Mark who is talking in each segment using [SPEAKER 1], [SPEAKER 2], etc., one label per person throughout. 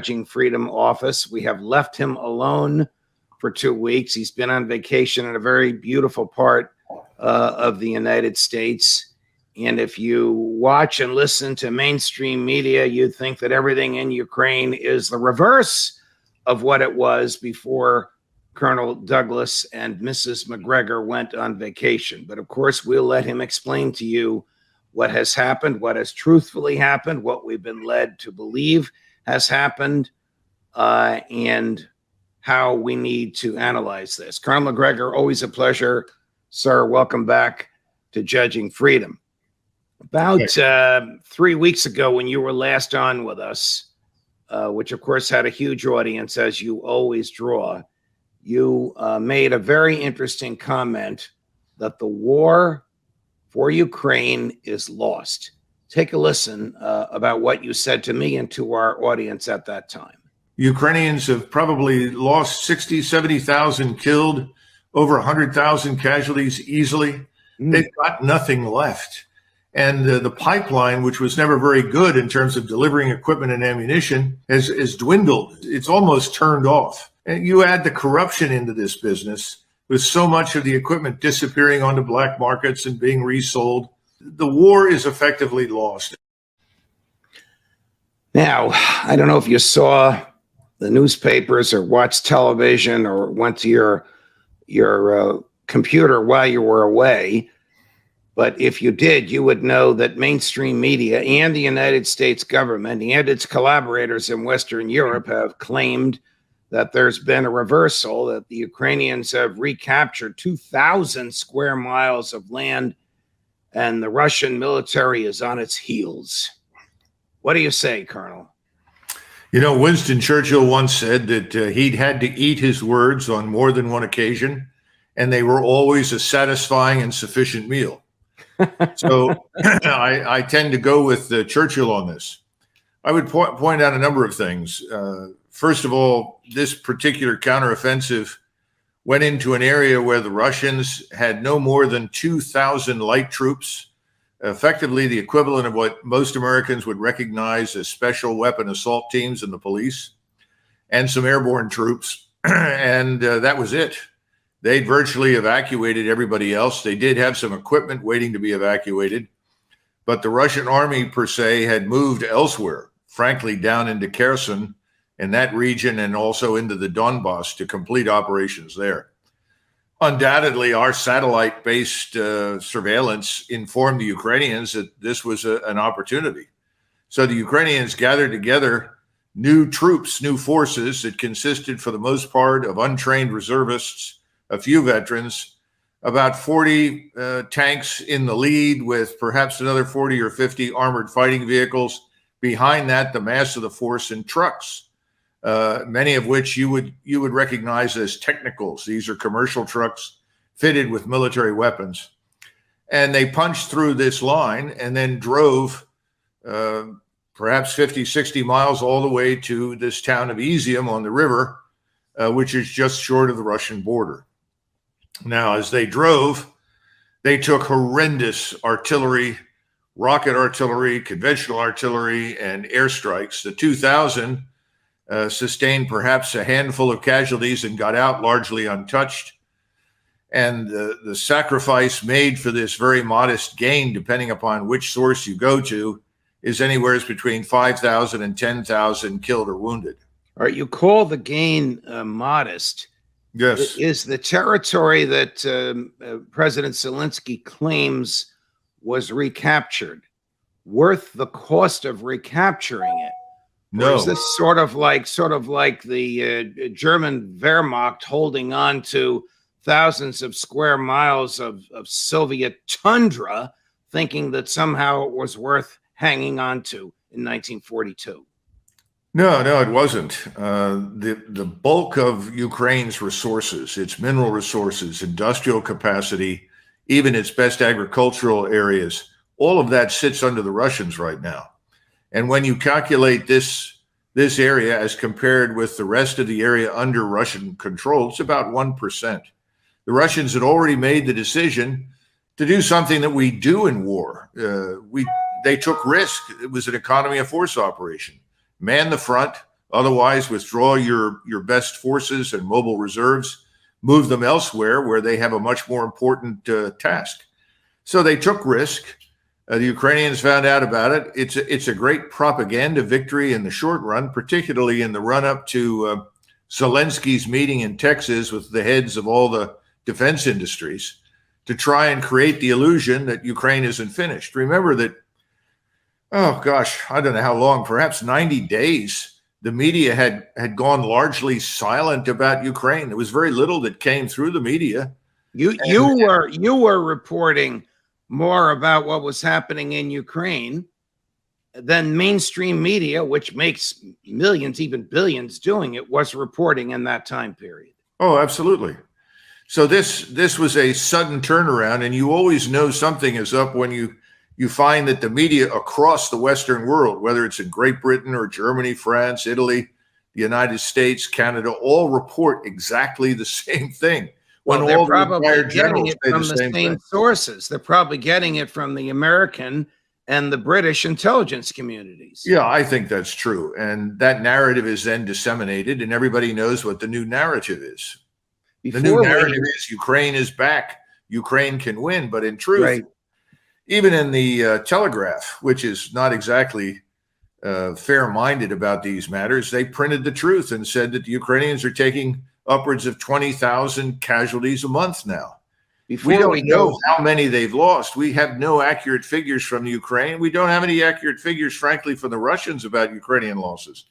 [SPEAKER 1] Judging Freedom office. We have left him alone for 2 weeks. He's been on vacation in a very beautiful part of the United States. And if you watch and listen to mainstream media, you'd think that everything in Ukraine is the reverse of what it was before Colonel Douglas and Mrs. MacGregor went on vacation. But of course, we'll let him explain to you what has happened, what has truthfully happened, what we've been led to believe has happened, and how we need to analyze this. Colonel MacGregor, always a pleasure, sir. Welcome back to Judging Freedom. About 3 weeks ago, when you were last on with us, which of course had a huge audience, as you always draw, you made a very interesting comment that the war for Ukraine is lost. Take a listen about what you said to me and to our audience at that time.
[SPEAKER 2] Ukrainians have probably lost 60, 70,000 killed, over 100,000 casualties easily. They've got nothing left. And the pipeline, which was never very good in terms of delivering equipment and ammunition, has dwindled. It's almost turned off. And you add the corruption into this business, with so much of the equipment disappearing onto black markets and being resold, the war is effectively lost.
[SPEAKER 1] Now, I don't know if you saw the newspapers or watched television or went to your computer while you were away, but if you did, you would know that mainstream media and the United States government and its collaborators in Western Europe have claimed that there's been a reversal, that the Ukrainians have recaptured 2,000 square miles of land and the Russian military is on its heels. What do you say, Colonel?
[SPEAKER 2] You know, Winston Churchill once said that he'd had to eat his words on more than one occasion, and they were always a satisfying and sufficient meal. So I tend to go with Churchill on this. I would point out a number of things. First of all, this particular counteroffensive went into an area where the Russians had no more than 2,000 light troops, effectively the equivalent of what most Americans would recognize as special weapon assault teams in the police, and some airborne troops. And that was it. They'd virtually evacuated everybody else. They did have some equipment waiting to be evacuated, but the Russian army per se had moved elsewhere, frankly, down into Kherson in that region and also into the Donbass to complete operations there. Undoubtedly, our satellite-based surveillance informed the Ukrainians that this was an opportunity. So the Ukrainians gathered together new troops, new forces that consisted for the most part of untrained reservists, a few veterans, about 40 tanks in the lead with perhaps another 40 or 50 armored fighting vehicles. Behind that, the mass of the force in trucks. Many of which you would recognize as technicals. These are commercial trucks fitted with military weapons. And they punched through this line and then drove perhaps 50, 60 miles all the way to this town of Izium on the river, which is just short of the Russian border. Now, as they drove, they took horrendous artillery, rocket artillery, conventional artillery, and airstrikes. The 2,000 sustained perhaps a handful of casualties and got out largely untouched. And the sacrifice made for this very modest gain, depending upon which source you go to, is anywhere between 5,000 and 10,000 killed or wounded.
[SPEAKER 1] All right, you call the gain modest.
[SPEAKER 2] Yes.
[SPEAKER 1] Is the territory that President Zelensky claims was recaptured worth the cost of recapturing it?
[SPEAKER 2] No.
[SPEAKER 1] Or is this sort of like the German Wehrmacht holding on to thousands of square miles of Soviet tundra, thinking that somehow it was worth hanging on to in 1942?
[SPEAKER 2] No, it wasn't. The bulk of Ukraine's resources, its mineral resources, industrial capacity, even its best agricultural areas, all of that sits under the Russians right now. And when you calculate this area as compared with the rest of the area under Russian control, it's about 1%. The Russians had already made the decision to do something that we do in war. They took risk. It was an economy of force operation. Man the front, Otherwise, withdraw your best forces and mobile reserves, move them elsewhere where they have a much more important task. So they took risk. The Ukrainians found out about it. It's a great propaganda victory in the short run, particularly in the run-up to Zelensky's meeting in Texas with the heads of all the defense industries to try and create the illusion that Ukraine isn't finished. Remember that, oh gosh, I don't know how long, perhaps 90 days, the media had gone largely silent about Ukraine. There was very little that came through the media.
[SPEAKER 1] You were reporting more about what was happening in Ukraine than mainstream media, which makes millions, even billions doing it, was reporting in that time period.
[SPEAKER 2] Oh, absolutely. So this was a sudden turnaround, and you always know something is up when you find that the media across the Western world, whether it's in Great Britain or Germany, France, Italy, the United States, Canada, all report exactly the same thing.
[SPEAKER 1] Well, they're probably getting it from the same sources. They're probably getting it from the American and the British intelligence communities.
[SPEAKER 2] Yeah, I think that's true. And that narrative is then disseminated, and everybody knows what the new narrative is. The new narrative is Ukraine is back. Ukraine can win. But in truth,
[SPEAKER 1] right,
[SPEAKER 2] even in the Telegraph, which is not exactly fair-minded about these matters, they printed the truth and said that the Ukrainians are taking upwards of 20,000 casualties a month now. We don't know how many they've lost. We have no accurate figures from the Ukraine. We don't have any accurate figures, frankly, from the Russians about Ukrainian losses.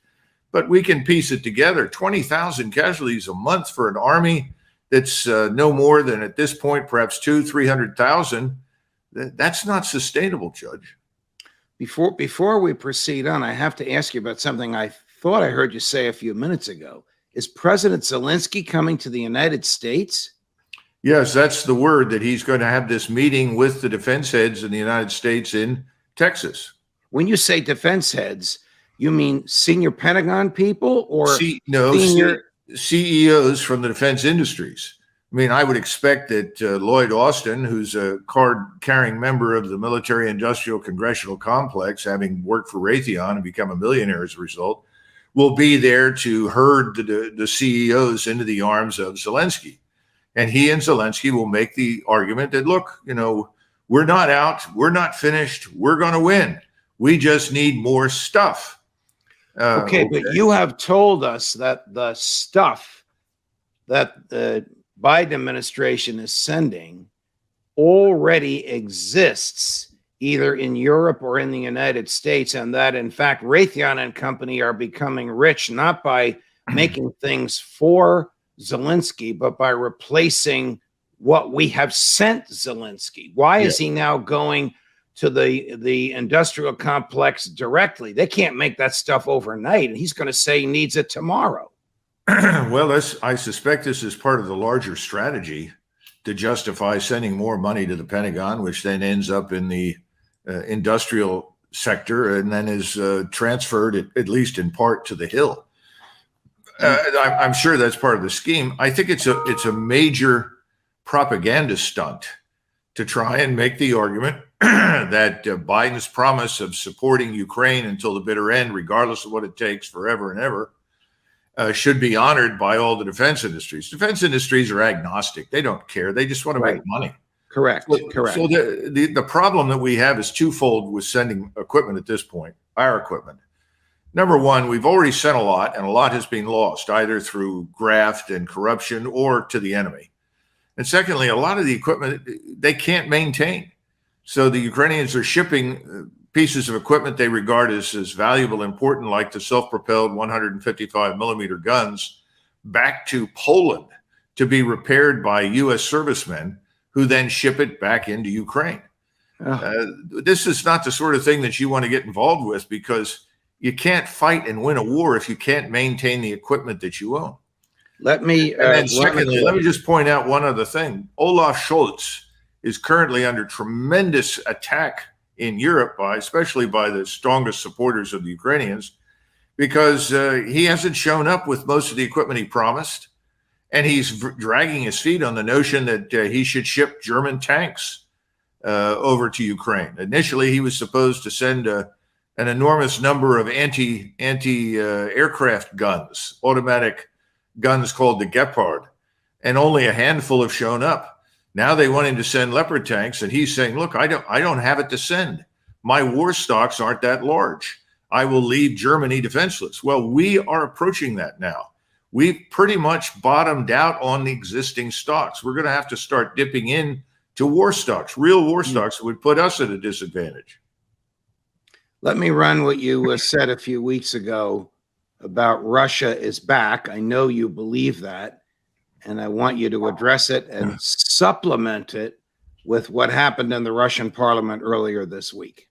[SPEAKER 2] But we can piece it together. 20,000 casualties a month for an army that's no more than, at this point, perhaps 200,000-300,000. That's not sustainable, Judge.
[SPEAKER 1] Before we proceed on, I have to ask you about something I thought I heard you say a few minutes ago. Is President Zelensky coming to the United States?
[SPEAKER 2] Yes, that's the word, that he's going to have this meeting with the defense heads in the United States in Texas.
[SPEAKER 1] When you say defense heads, you mean senior Pentagon people or
[SPEAKER 2] senior CEOs from the defense industries? I mean, I would expect that Lloyd Austin, who's a card-carrying member of the military-industrial congressional complex, having worked for Raytheon and become a millionaire as a result, will be there to herd the CEOs into the arms of Zelensky. And he and Zelensky will make the argument that, look, we're not out, we're not finished, we're going to win. We just need more stuff.
[SPEAKER 1] Okay, but you have told us that the stuff that the Biden administration is sending already exists either in Europe or in the United States, and that, in fact, Raytheon and company are becoming rich not by making things for Zelensky, but by replacing what we have sent Zelensky. Why is he now going to the industrial complex directly? They can't make that stuff overnight, and he's going to say he needs it tomorrow.
[SPEAKER 2] Well, I suspect this is part of the larger strategy to justify sending more money to the Pentagon, which then ends up in the industrial sector and then is transferred, at least in part, to the Hill. I'm sure that's part of the scheme. I think it's a major propaganda stunt to try and make the argument that Biden's promise of supporting Ukraine until the bitter end, regardless of what it takes, forever and ever, should be honored by all the defense industries. Defense industries are agnostic. They don't care. They just want to make money.
[SPEAKER 1] Correct. Correct.
[SPEAKER 2] So the problem that we have is twofold with sending equipment at this point, our equipment. Number one, we've already sent a lot, and a lot has been lost, either through graft and corruption or to the enemy. And secondly, a lot of the equipment they can't maintain. So the Ukrainians are shipping pieces of equipment they regard as valuable, important, like the self-propelled 155 millimeter guns, back to Poland to be repaired by U.S. servicemen who then ship it back into Ukraine. This is not the sort of thing that you want to get involved with, because you can't fight and win a war if you can't maintain the equipment that you own.
[SPEAKER 1] Let me
[SPEAKER 2] just point out one other thing. Olaf Scholz is currently under tremendous attack in Europe, especially by the strongest supporters of the Ukrainians, because he hasn't shown up with most of the equipment he promised, and he's dragging his feet on the notion that he should ship German tanks over to Ukraine. Initially, he was supposed to send an enormous number of anti-aircraft guns, automatic guns called the Gepard, and only a handful have shown up. Now they want him to send Leopard tanks, and he's saying, look, I don't have it to send. My war stocks aren't that large. I will leave Germany defenseless. Well, we are approaching that now. We've pretty much bottomed out on the existing stocks. We're going to have to start dipping in to war stocks, real war stocks that would put us at a disadvantage.
[SPEAKER 1] Let me run what you said a few weeks ago about Russia is back. I know you believe that, and I want you to address it and supplement it with what happened in the Russian parliament earlier this week.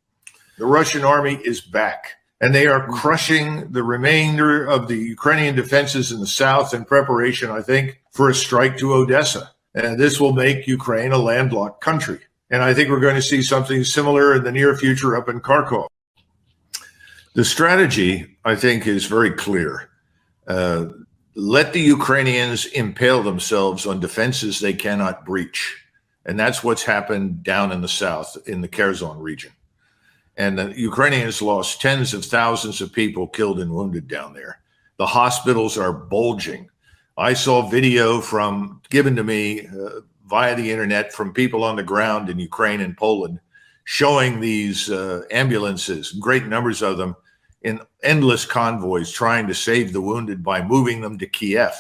[SPEAKER 2] The Russian army is back, and they are crushing the remainder of the Ukrainian defenses in the south in preparation, I think, for a strike to Odessa. And this will make Ukraine a landlocked country. And I think we're going to see something similar in the near future up in Kharkov. The strategy, I think, is very clear. Let the Ukrainians impale themselves on defenses they cannot breach. And that's what's happened down in the south, in the Kherson region. And the Ukrainians lost tens of thousands of people killed and wounded down there. The hospitals are bulging. I saw video given to me via the internet from people on the ground in Ukraine and Poland showing these ambulances, great numbers of them, in endless convoys trying to save the wounded by moving them to Kiev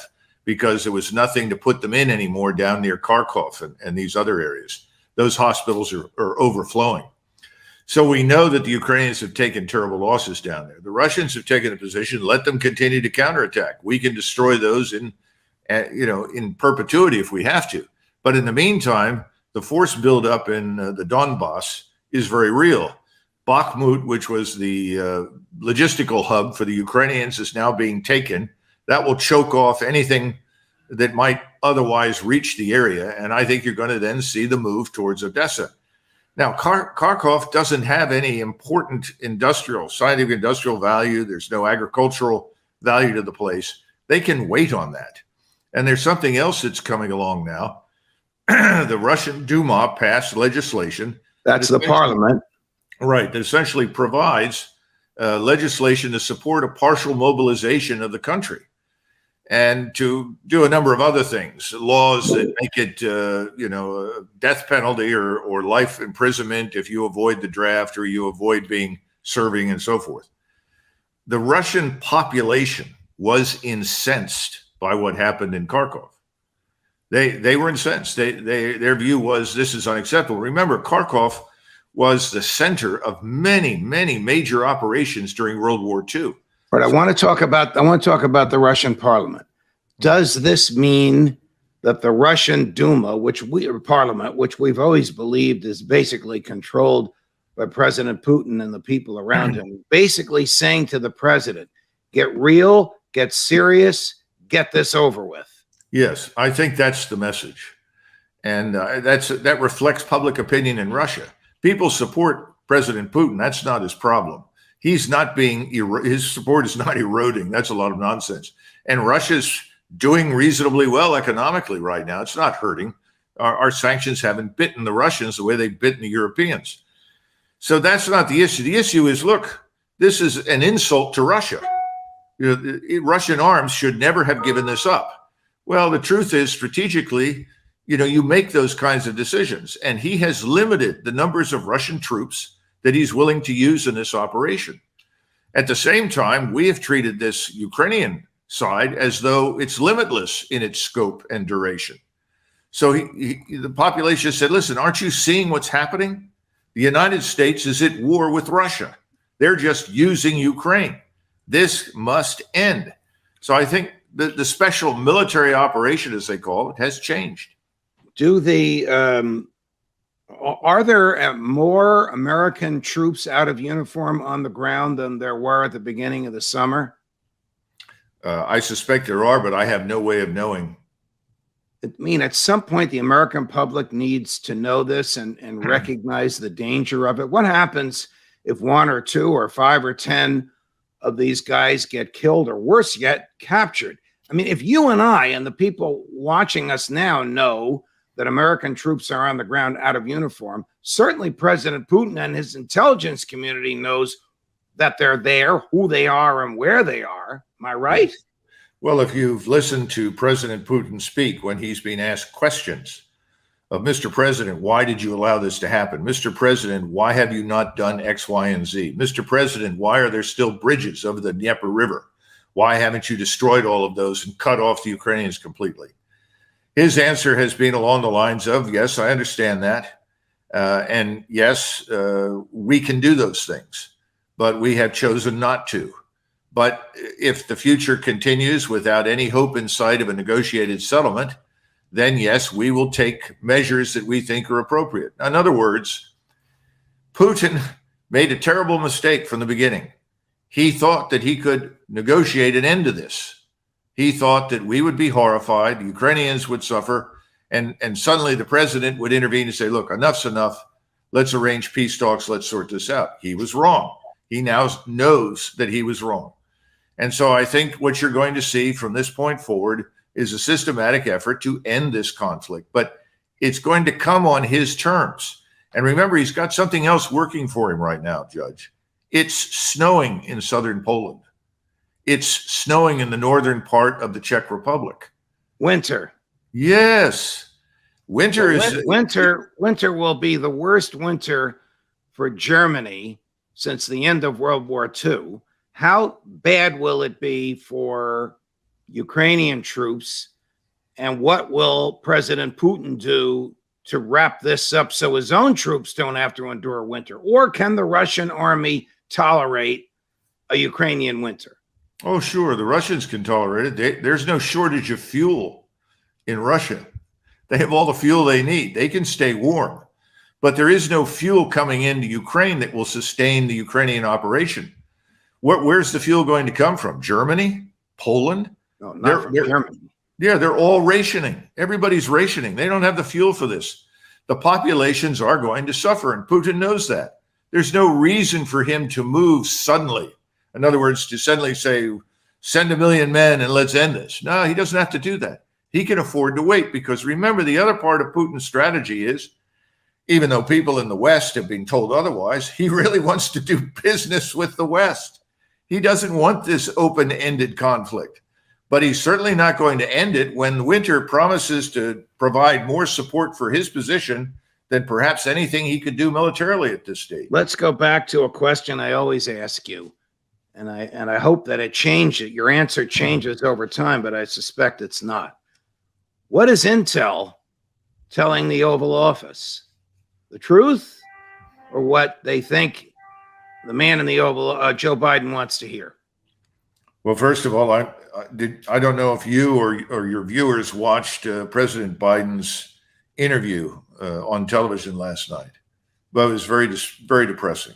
[SPEAKER 2] because there was nothing to put them in anymore down near Kharkov and these other areas. Those hospitals are overflowing. So we know that the Ukrainians have taken terrible losses down there. The Russians have taken a position, let them continue to counterattack. We can destroy those in perpetuity if we have to. But in the meantime, the force buildup in the Donbass is very real. Bakhmut, which was the logistical hub for the Ukrainians, is now being taken. That will choke off anything that might otherwise reach the area. And I think you're going to then see the move towards Odessa. Now, Kharkov doesn't have any important scientific industrial value. There's no agricultural value to the place. They can wait on that. And there's something else that's coming along now. The Russian Duma passed legislation.
[SPEAKER 1] That's the parliament.
[SPEAKER 2] Right. That essentially provides legislation to support a partial mobilization of the country and to do a number of other things, laws that make it, a death penalty or life imprisonment if you avoid the draft or you avoid serving and so forth. The Russian population was incensed by what happened in Kharkov. They were incensed. Their view was this is unacceptable. Remember, Kharkov was the center of many, many major operations during World War II. But
[SPEAKER 1] I want to talk about the Russian parliament. Does this mean that the Russian Duma, parliament, which we've always believed is basically controlled by President Putin and the people around him, basically saying to the president, get real, get serious, get this over with?
[SPEAKER 2] Yes, I think that's the message. And that reflects public opinion in Russia. People support President Putin. That's not his problem. He's not his support is not eroding. That's a lot of nonsense. And Russia's doing reasonably well economically right now. It's not hurting. Our sanctions haven't bitten the Russians the way they've bitten the Europeans. So that's not the issue. The issue is, look, this is an insult to Russia. Russian arms should never have given this up. Well, the truth is, strategically, you make those kinds of decisions. And he has limited the numbers of Russian troops that he's willing to use in this operation. At the same time, we have treated this Ukrainian side as though it's limitless in its scope and duration. So the population said, listen, aren't you seeing what's happening? The United States is at war with Russia. They're just using Ukraine. This must end. So I think the special military operation, as they call it, has changed.
[SPEAKER 1] Are there more American troops out of uniform on the ground than there were at the beginning of the summer?
[SPEAKER 2] I suspect there are, but I have no way of knowing.
[SPEAKER 1] I mean, at some point, the American public needs to know this and recognize the danger of it. What happens if 1 or 2 or 5 or 10 of these guys get killed, or worse yet, captured? I mean, if you and I and the people watching us now know that American troops are on the ground out of uniform, certainly President Putin and his intelligence community knows that they're there, who they are, and where they are. Am I right?
[SPEAKER 2] Well, if you've listened to President Putin speak when he's been asked questions of Mr. President, why did you allow this to happen? Mr. President, why have you not done X, Y, and Z? Mr. President, why are there still bridges over the Dnieper River? Why haven't you destroyed all of those and cut off the Ukrainians completely? His answer has been along the lines of, yes, I understand that. And yes, we can do those things, but we have chosen not to. But if the future continues without any hope in sight of a negotiated settlement, then yes, we will take measures that we think are appropriate. In other words, Putin made a terrible mistake from the beginning. He thought that he could negotiate an end to this. He thought that we would be horrified, the Ukrainians would suffer, and suddenly the president would intervene and say, look, enough's enough. Let's arrange peace talks. Let's sort this out. He was wrong. He now knows that he was wrong. And so I think what you're going to see from this point forward is a systematic effort to end this conflict, but it's going to come on his terms. And remember, he's got something else working for him right now, Judge. It's snowing in southern Poland. It's snowing in the northern part of the Czech Republic.
[SPEAKER 1] Winter.
[SPEAKER 2] Yes. Winter
[SPEAKER 1] will be the worst winter for Germany since the end of World War II. How bad will it be for Ukrainian troops? And what will President Putin do to wrap this up so his own troops don't have to endure winter? Or can the Russian army tolerate a Ukrainian winter?
[SPEAKER 2] Oh, sure. The Russians can tolerate it. There's no shortage of fuel in Russia. They have all the fuel they need. They can stay warm. But there is no fuel coming into Ukraine that will sustain the Ukrainian operation. Where's the fuel going to come from? Germany? Poland?
[SPEAKER 1] No, not from Germany.
[SPEAKER 2] Yeah, they're all rationing. Everybody's rationing. They don't have the fuel for this. The populations are going to suffer, and Putin knows that. There's no reason for him to move suddenly. In other words, to suddenly say, send 1 million men and let's end this. No, he doesn't have to do that. He can afford to wait, because remember, the other part of Putin's strategy is, even though people in the West have been told otherwise, he really wants to do business with the West. He doesn't want this open-ended conflict, but he's certainly not going to end it when winter promises to provide more support for his position than perhaps anything he could do militarily at this stage.
[SPEAKER 1] Let's go back to a question I always ask you, and I hope that it changes. Your answer changes over time, but I suspect it's not. What is Intel telling the Oval Office? The truth, or what they think the man in the Oval, Joe Biden, wants to hear?
[SPEAKER 2] Well, first of all, I don't know if you or your viewers watched President Biden's interview on television last night, but it was very depressing.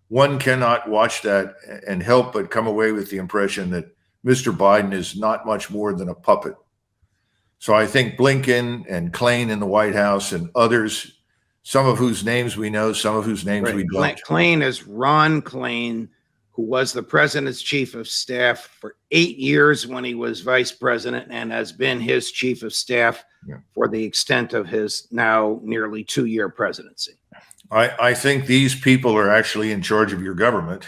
[SPEAKER 2] One cannot watch that and help but come away with the impression that Mr. Biden is not much more than a puppet. So I think Blinken and Klain in the White House and others, some of whose names we know, some of whose names we don't.
[SPEAKER 1] Klain is Ron Klain, who was the president's chief of staff for 8 years when he was vice president, and has been his chief of staff for the extent of his now nearly 2-year presidency.
[SPEAKER 2] I think these people are actually in charge of your government,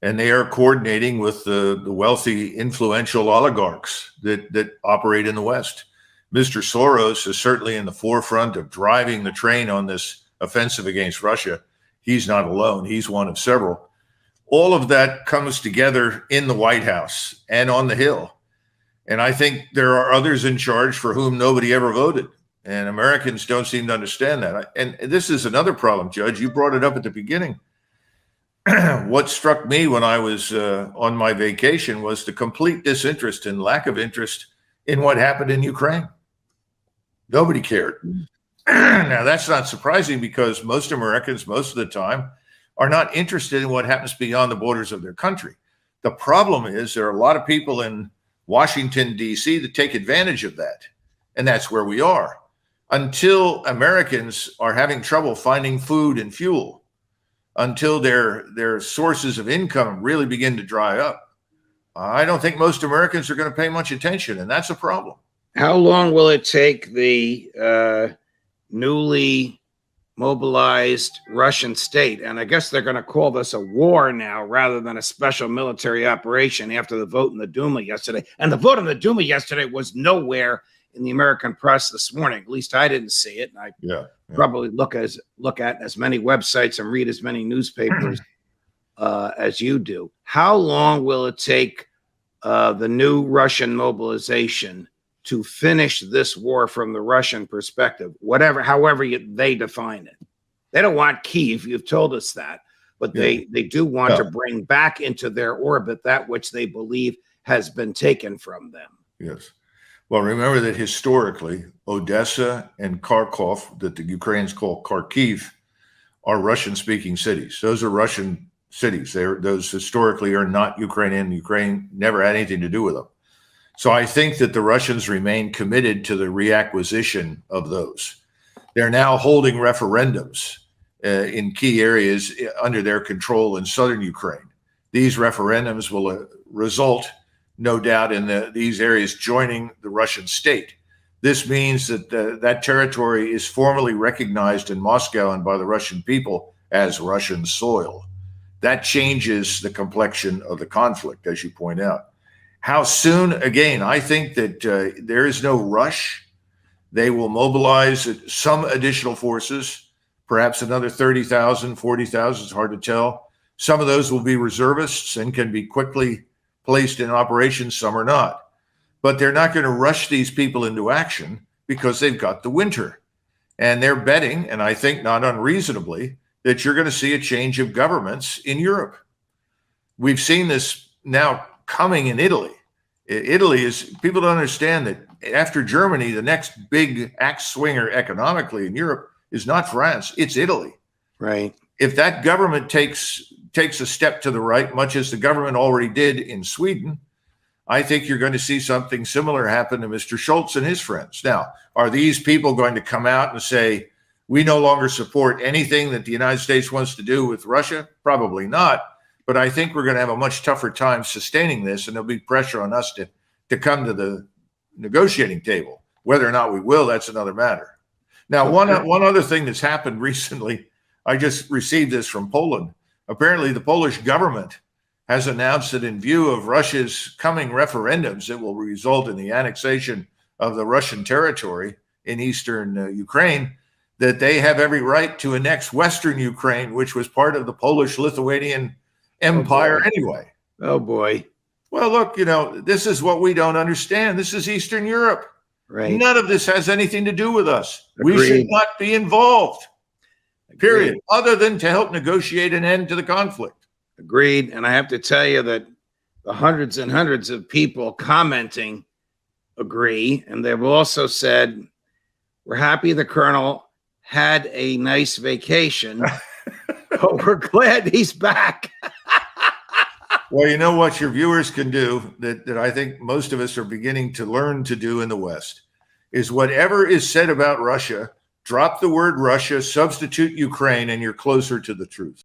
[SPEAKER 2] and they are coordinating with the wealthy, influential oligarchs that operate in the West. Mr. Soros is certainly in the forefront of driving the train on this offensive against Russia. He's not alone. He's one of several. All of that comes together in the White House and on the Hill. And I think there are others in charge for whom nobody ever voted. And Americans don't seem to understand that. And this is another problem, Judge. You brought it up at the beginning. What struck me when I was on my vacation was the complete disinterest and lack of interest in what happened in Ukraine. Nobody cared. Now, that's not surprising, because most Americans, most of the time, are not interested in what happens beyond the borders of their country. The problem is there are a lot of people in Washington, D.C. that take advantage of that. And that's where we are. Until Americans are having trouble finding food and fuel, until their sources of income really begin to dry up, I don't think most Americans are going to pay much attention, and that's a problem.
[SPEAKER 1] How long will it take the newly mobilized Russian state. And I guess they're going to call this a war now rather than a special military operation after the vote in the Duma yesterday. And the vote in the Duma yesterday was nowhere in the American press this morning. At least I didn't see it. And I probably look at as many websites and read as many newspapers as you do. How long will it take the new Russian mobilization to finish this war from the Russian perspective, however they define it? They don't want Kyiv, you've told us that, but they do want to bring back into their orbit that which they believe has been taken from them.
[SPEAKER 2] Yes. Well, remember that historically, Odessa and Kharkov, that the Ukrainians call Kharkiv, are Russian-speaking cities. Those are Russian cities. Those historically are not Ukrainian. Ukraine never had anything to do with them. So I think that the Russians remain committed to the reacquisition of those. They're now holding referendums in key areas under their control in southern Ukraine. These referendums will result, no doubt, in these areas joining the Russian state. This means that that territory is formally recognized in Moscow and by the Russian people as Russian soil. That changes the complexion of the conflict, as you point out. How soon? Again, I think that there is no rush. They will mobilize some additional forces, perhaps another 30,000, 40,000, it's hard to tell. Some of those will be reservists and can be quickly placed in operation, some are not. But they're not going to rush these people into action because they've got the winter. And they're betting, and I think not unreasonably, that you're going to see a change of governments in Europe. We've seen this now coming in Italy. Italy is, people don't understand that after Germany, the next big axe swinger economically in Europe is not France, it's Italy.
[SPEAKER 1] Right.
[SPEAKER 2] If that government takes a step to the right, much as the government already did in Sweden, I think you're going to see something similar happen to Mr. Schultz and his friends. Now, are these people going to come out and say, we no longer support anything that the United States wants to do with Russia? Probably not. But I think we're going to have a much tougher time sustaining this, and there'll be pressure on us to come to the negotiating table. Whether or not we will, that's another matter. Now, one other thing that's happened recently, I just received this from Poland. Apparently, the Polish government has announced that in view of Russia's coming referendums that will result in the annexation of the Russian territory in eastern Ukraine, that they have every right to annex Western Ukraine, which was part of the Polish-Lithuanian Empire anyway.
[SPEAKER 1] Oh, boy.
[SPEAKER 2] Well, look, this is what we don't understand. This is Eastern Europe.
[SPEAKER 1] Right.
[SPEAKER 2] None of this has anything to do with us.
[SPEAKER 1] Agreed.
[SPEAKER 2] We should not be involved, period,
[SPEAKER 1] Agreed.
[SPEAKER 2] other than to help negotiate an end to the conflict.
[SPEAKER 1] Agreed. And I have to tell you that the hundreds and hundreds of people commenting agree. And they've also said, we're happy the Colonel had a nice vacation, but we're glad he's back.
[SPEAKER 2] Well, you know what your viewers can do that I think most of us are beginning to learn to do in the West is whatever is said about Russia, drop the word Russia, substitute Ukraine, and you're closer to the truth.